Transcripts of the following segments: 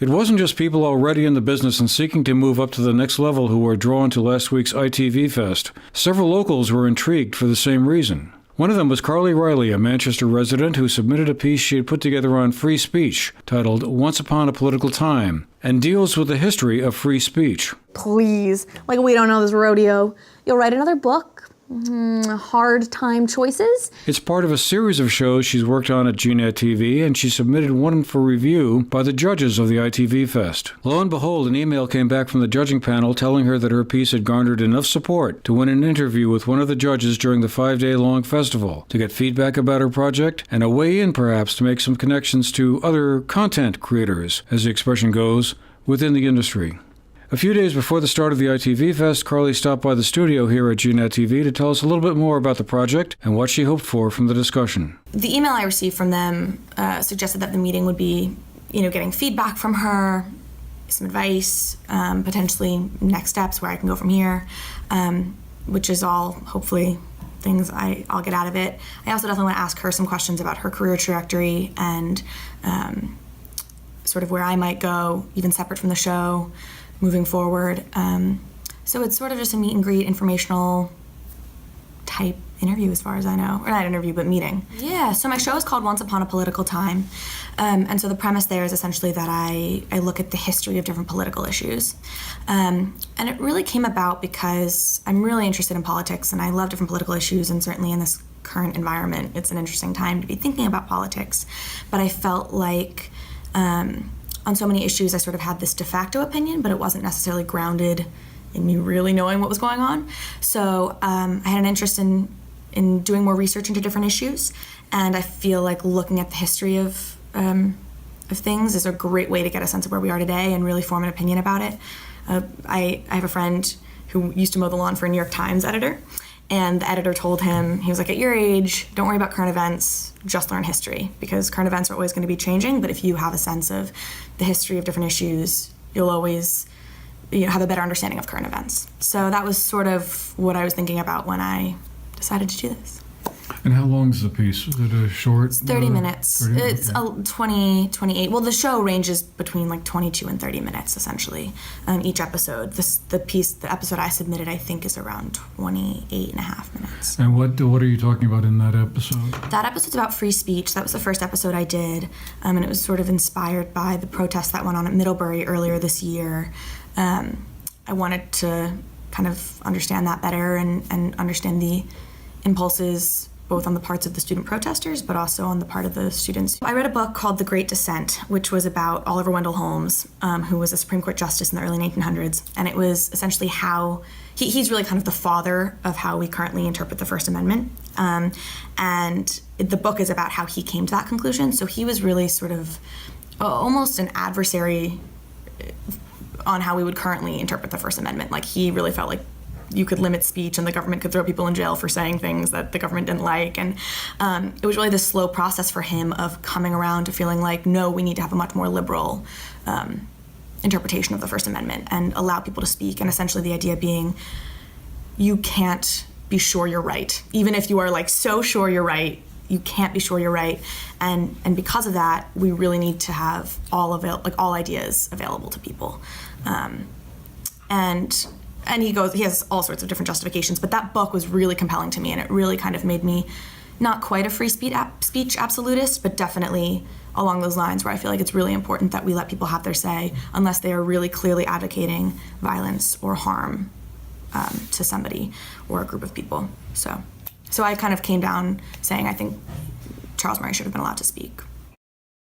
It wasn't just people already in the business and seeking to move up to the next level who were drawn to last week's ITV Fest. Several locals were intrigued for the same reason. One of them was Carly Riley, a Manchester resident who submitted a piece she had put together on free speech, titled Once Upon a Political Time, and deals with the history of free speech. Please, like we don't know this rodeo. You'll write another book? Hard time choices? It's part of a series of shows she's worked on at GNet TV, and she submitted one for review by the judges of the ITV Fest. Lo and behold, an email came back from the judging panel telling her that her piece had garnered enough support to win an interview with one of the judges during the 5-day-long festival, to get feedback about her project, and a way in perhaps to make some connections to other content creators, as the expression goes, within the industry. A few days before the start of the ITV Fest, Carly stopped by the studio here at GNet TV to tell us a little bit more about the project and what she hoped for from the discussion. The email I received from them suggested that the meeting would be, getting feedback from her, some advice, potentially next steps where I can go from here, which is all hopefully things I'll get out of it. I also definitely want to ask her some questions about her career trajectory and sort of where I might go, even separate from the show, moving forward. So it's sort of just a meet and greet, informational type interview as far as I know. Or not interview, but meeting. Yeah, so my show is called Once Upon a Political Time. And so the premise there is essentially that I look at the history of different political issues. And it really came about because I'm really interested in politics and I love different political issues, and certainly in this current environment, it's an interesting time to be thinking about politics. But I felt like on so many issues, I sort of had this de facto opinion, but it wasn't necessarily grounded in me really knowing what was going on. So I had an interest in doing more research into different issues, and I feel like looking at the history of things is a great way to get a sense of where we are today and really form an opinion about it. I have a friend who used to mow the lawn for a New York Times editor, and the editor told him, he was like, at your age, don't worry about current events, just learn history, because current events are always going to be changing, but if you have a sense of the history of different issues, you'll always have a better understanding of current events. So that was sort of what I was thinking about when I decided to do this. And how long is the piece? Is it a short? It's 30 minutes. 30 It's okay. 28. Well, the show ranges between like 22 and 30 minutes, essentially, each episode. The episode I submitted, I think, is around 28 and a half minutes. And what are you talking about in that episode? That episode's about free speech. That was the first episode I did, and it was sort of inspired by the protests that went on at Middlebury earlier this year. I wanted to kind of understand that better and understand the impulses both on the parts of the student protesters, but also on the part of the students. I read a book called The Great Dissent, which was about Oliver Wendell Holmes, who was a Supreme Court justice in the early 1900s. And it was essentially how, he's really kind of the father of how we currently interpret the First Amendment. And the book is about how he came to that conclusion. So he was really sort of almost an adversary on how we would currently interpret the First Amendment. Like, he really felt like you could limit speech and the government could throw people in jail for saying things that the government didn't like. And it was really this slow process for him of coming around to feeling like, no, we need to have a much more liberal interpretation of the First Amendment and allow people to speak. And essentially the idea being, you can't be sure you're right. Even if you are like so sure you're right, you can't be sure you're right. And because of that, we really need to have all ideas available to people. And he has all sorts of different justifications, but that book was really compelling to me, and it really kind of made me not quite a free speech absolutist, but definitely along those lines where I feel like it's really important that we let people have their say unless they are really clearly advocating violence or harm to somebody or a group of people. So I kind of came down saying I think Charles Murray should have been allowed to speak.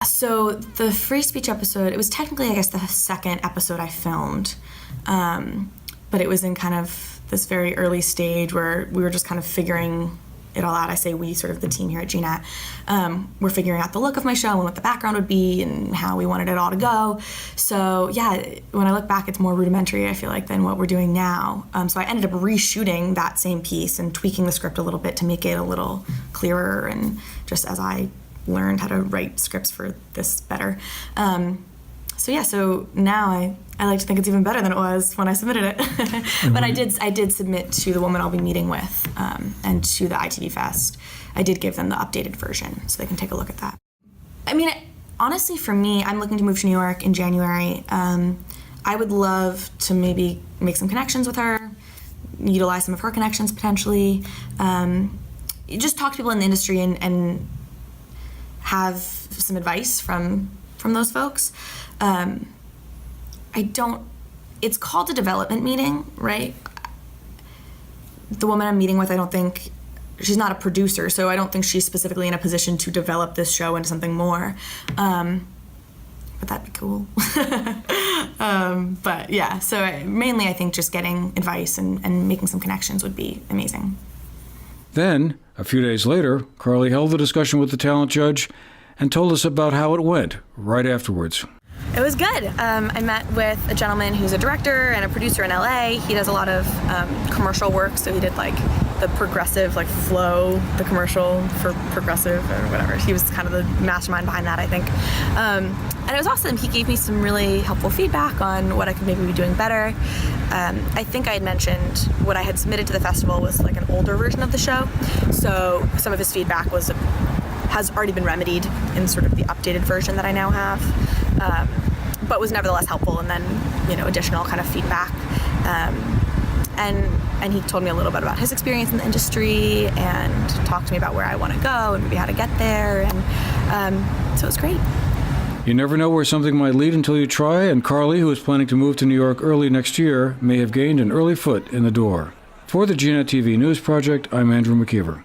So the free speech episode, it was technically, I guess, the second episode I filmed. But it was in kind of this very early stage where we were just kind of figuring it all out. I say we, sort of the team here at GNet. We're figuring out the look of my show and what the background would be and how we wanted it all to go. So yeah, when I look back, it's more rudimentary, I feel like, than what we're doing now. So I ended up reshooting that same piece and tweaking the script a little bit to make it a little clearer, and just as I learned how to write scripts for this better. So now I like to think it's even better than it was when I submitted it. But I did submit to the woman I'll be meeting with and to the ITV Fest. I did give them the updated version so they can take a look at that. I mean, honestly, for me, I'm looking to move to New York in January. I would love to maybe make some connections with her, utilize some of her connections potentially. Just talk to people in the industry and have some advice from those folks. It's called a development meeting, right? The woman I'm meeting with, I don't think, she's not a producer, so I don't think she's specifically in a position to develop this show into something more. But that'd be cool. But yeah, so mainly I think just getting advice and making some connections would be amazing. Then, a few days later, Carly held the discussion with the talent judge and told us about how it went right afterwards. It was good. I met with a gentleman who's a director and a producer in LA. He does a lot of commercial work, so he did like the Progressive, like Flow, the commercial for Progressive or whatever. He was kind of the mastermind behind that, I think. And it was awesome. He gave me some really helpful feedback on what I could maybe be doing better. I think I had mentioned what I had submitted to the festival was like an older version of the show. So some of his feedback has already been remedied in sort of the updated version that I now have, but was nevertheless helpful. And then, additional kind of feedback. And he told me a little bit about his experience in the industry and talked to me about where I want to go and maybe how to get there. And so it was great. You never know where something might lead until you try, and Carly, who is planning to move to New York early next year, may have gained an early foot in the door. For the GNET TV News Project, I'm Andrew McKeever.